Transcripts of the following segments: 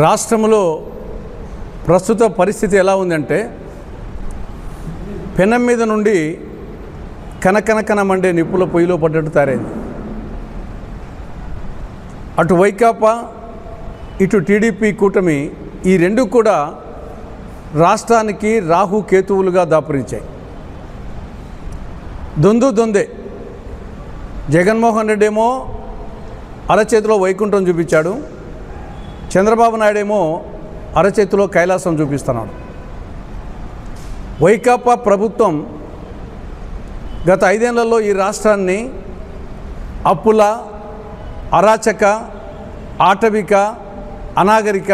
రాష్ట్రంలో ప్రస్తుత పరిస్థితి ఎలా ఉందంటే పెనం మీద నుండి కనకనకన మండే నిప్పుల పొయ్యిలో పడ్డట్టు తయారైంది. అటు వైకాపా ఇటు టీడీపీ కూటమి ఈ రెండు కూడా రాష్ట్రానికి రాహు కేతువులుగా దాపురించాయి. దొందే జగన్మోహన్ రెడ్డి ఏమో అరచేతిలో వైకుంఠం చూపించాడు, చంద్రబాబు నాయుడు ఏమో అరచేతిలో కైలాసం చూపిస్తున్నాడు. వైకాపా ప్రభుత్వం గత 5 ఏళ్లలో ఈ రాష్ట్రాన్ని అప్పుల, అరాచక, ఆటవిక, అనాగరిక,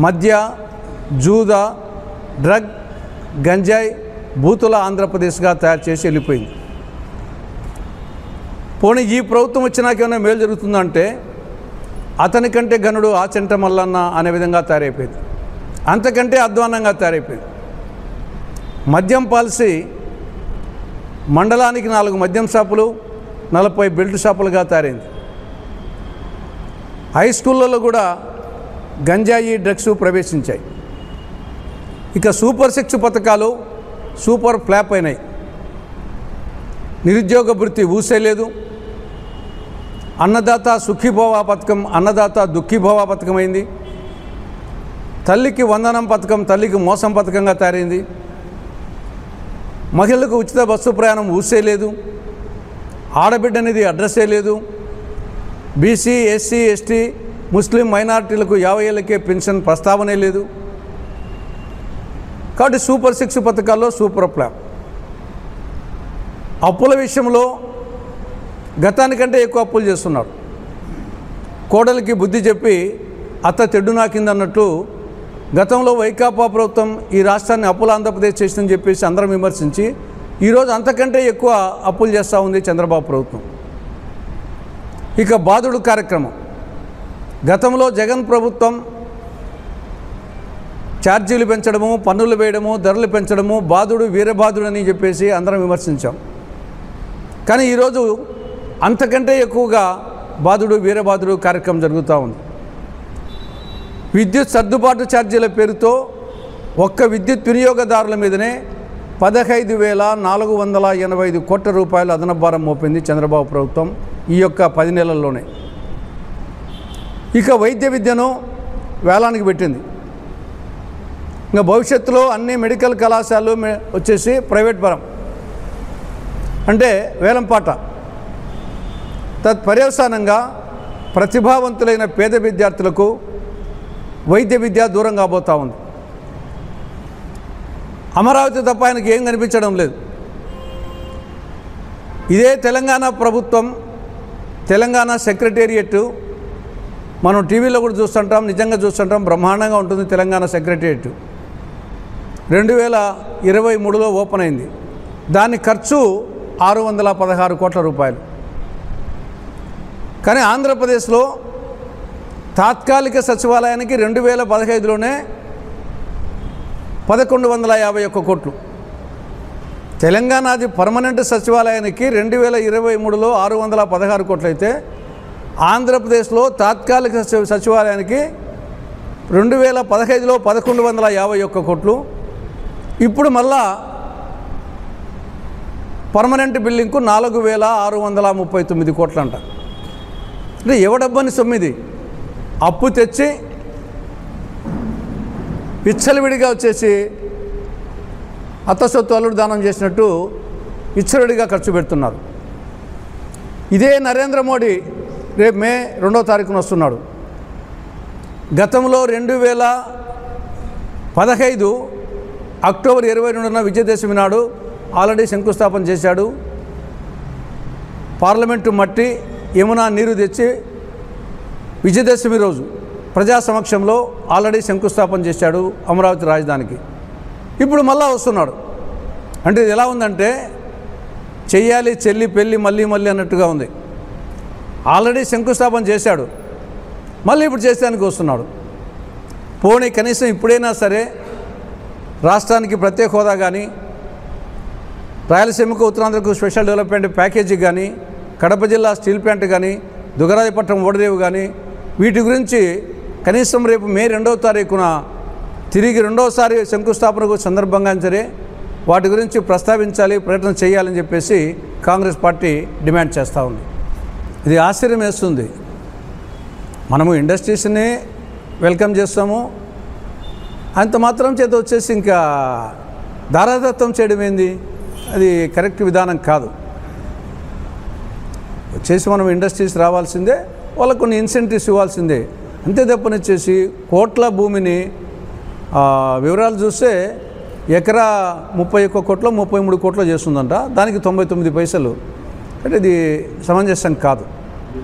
మద్య, జూద, డ్రగ్, గంజాయి, బూతుల ఆంధ్రప్రదేశ్గా తయారు చేసి వెళ్ళిపోయింది. పోనీ ఈ ప్రభుత్వం వచ్చినాక ఏమైనా మేలు జరుగుతుందంటే అతనికంటే గనుడు ఆచంట మల్లన్న అనే విధంగా తయారైపోయింది. అంతకంటే అధ్వానంగా తయారైపోయింది. మద్యం పాలసీ మండలానికి 4 మద్యం షాపులు, 40 బెల్ట్ షాపులుగా తయారైంది. హై స్కూళ్ళలో కూడా గంజాయి, డ్రగ్స్ ప్రవేశించాయి. ఇక సూపర్ 6 పథకాలు సూపర్ ఫ్లాప్ అయినాయి. నిరుద్యోగ భృతి ఊసేలేదు. అన్నదాత సుఖీభవ పథకం అన్నదాత దుఃఖీభవ పథకం అయింది. తల్లికి వందనం పథకం తల్లికి మోసం పథకంగా తయారైంది. మహిళలకు ఉచిత బస్సు ప్రయాణం ఊసేలేదు. ఆడబిడ్డ అనేది అడ్రస్సే లేదు. బీసీ, ఎస్సీ, ఎస్టీ, ముస్లిం మైనారిటీలకు 50 ఏళ్ళకే పెన్షన్ ప్రస్తావనే లేదు. కాబట్టి సూపర్ 6 పథకాల్లో సూపర్ ఫ్లాప్. అప్పుల విషయంలో గతానికంటే ఎక్కువ అప్పులు చేస్తున్నారు. కోడలికి బుద్ధి చెప్పి అత్త తెడ్డు నాకిందన్నట్టు గతంలో వైకాపా ప్రభుత్వం ఈ రాష్ట్రాన్ని అప్పుల ఆంధ్రప్రదేశ్ చేసిందని చెప్పేసి అందరం విమర్శించి ఈరోజు అంతకంటే ఎక్కువ అప్పులు చేస్తూ ఉంది చంద్రబాబు ప్రభుత్వం. ఇక బాధుడు కార్యక్రమం, గతంలో జగన్ ప్రభుత్వం ఛార్జీలు పెంచడము, పన్నులు వేయడము, ధరలు పెంచడము, బాధుడు వీరబాధుడు అని చెప్పేసి అందరం విమర్శించాం. కానీ ఈరోజు అంతకంటే ఎక్కువగా బాధుడు వీరబాధుడు కార్యక్రమం జరుగుతూ ఉంది. విద్యుత్ సర్దుబాటు ఛార్జీల పేరుతో ఒక్క విద్యుత్ వినియోగదారుల మీదనే 15,485 కోట్ల రూపాయలు అదనపు భారం మోపింది చంద్రబాబు ప్రభుత్వం ఈ యొక్క 10 నెలల్లోనే. ఇక వైద్య విద్యను వేలానికి పెట్టింది. ఇంకా భవిష్యత్తులో అన్ని మెడికల్ కళాశాలలు వచ్చేసి ప్రైవేట్ పరం అంటే వేలంపాట. తత్పర్యవసానంగా ప్రతిభావంతులైన పేద విద్యార్థులకు వైద్య విద్య దూరం కాబోతూ ఉంది. అమరావతి తప్ప ఆయనకి ఏం కనిపించడం లేదు. ఇదే తెలంగాణ ప్రభుత్వం, తెలంగాణ సెక్రటేరియట్ మనం టీవీలో కూడా చూస్తుంటాం, నిజంగా చూస్తుంటాం. బ్రహ్మాండంగా ఉంటుంది తెలంగాణ సెక్రటేరియట్. 2023లో ఓపెన్ అయింది. దాని ఖర్చు 616 కోట్ల రూపాయలు. కానీ ఆంధ్రప్రదేశ్లో తాత్కాలిక సచివాలయానికి 2015లోనే 1151 కోట్లు. తెలంగాణది పర్మనెంట్ సచివాలయానికి 2023లో 616 కోట్లు అయితే ఆంధ్రప్రదేశ్లో తాత్కాలిక సచివాలయానికి 2015లో 1151 కోట్లు. ఇప్పుడు మళ్ళా పర్మనెంట్ బిల్డింగ్కు 4639 కోట్లు అంట. అంటే ఎవడబ్బని సొమ్మిది అప్పు తెచ్చి విచ్చలవిడిగా వచ్చేసి అత్తసొత్తు అల్లుడు దానం చేసినట్టు విచ్చలవిడిగా ఖర్చు పెడుతున్నారు. ఇదే నరేంద్ర మోడీ రేపు మే 2వ తారీఖున వస్తున్నాడు. గతంలో 2015 అక్టోబర్ 22న విజయదశమి నాడు ఆల్రెడీ శంకుస్థాపన చేశాడు. పార్లమెంటు మట్టి, యమునా నీరు తెచ్చి విజయదశమి రోజు ప్రజా సమక్షంలో ఆల్రెడీ శంకుస్థాపన చేశాడు అమరావతి రాజధానికి. ఇప్పుడు మళ్ళా వస్తున్నాడు. అంటే ఇది ఎలా ఉందంటే చెయ్యాలి చెల్లి పెళ్ళి మళ్ళీ అన్నట్టుగా ఉంది. ఆల్రెడీ శంకుస్థాపన చేశాడు, మళ్ళీ ఇప్పుడు చేసేదానికి వస్తున్నాడు. పోనీ కనీసం ఇప్పుడైనా సరే రాష్ట్రానికి ప్రత్యేక హోదా కానీ, రాయలసీమకు ఉత్తరాంధ్రకు స్పెషల్ డెవలప్మెంట్ ప్యాకేజీ కానీ, కడప జిల్లా స్టీల్ ప్లాంట్ కానీ, దుగరాజపట్నం ఓడరేవు కానీ వీటి గురించి కనీసం రేపు మే 2వ తారీఖున తిరిగి రెండోసారి శంకుస్థాపనకు సందర్భంగా సరే వాటి గురించి ప్రస్తావించాలి, ప్రయత్నం చేయాలని చెప్పేసి కాంగ్రెస్ పార్టీ డిమాండ్ చేస్తూ ఉంది. ఇది ఆశ్చర్యం వేస్తుంది. మనము ఇండస్ట్రీస్ని వెల్కమ్ చేస్తాము, అంత మాత్రం చేత వచ్చేసి ఇంకా దారాదత్తం చేయడం ఏంది? అది కరెక్ట్ విధానం కాదు. వచ్చేసి మనం ఇండస్ట్రీస్ రావాల్సిందే, వాళ్ళకు కొన్ని ఇన్సెంటివ్స్ ఇవ్వాల్సిందే. అంతే తప్పనిచ్చేసి కోట్ల భూమిని వివరాలు చూస్తే ఎకరా 31 కోట్లు 33 కోట్లు చేస్తుందంట, దానికి 99 పైసలు. అంటే ఇది సమంజసం కాదు.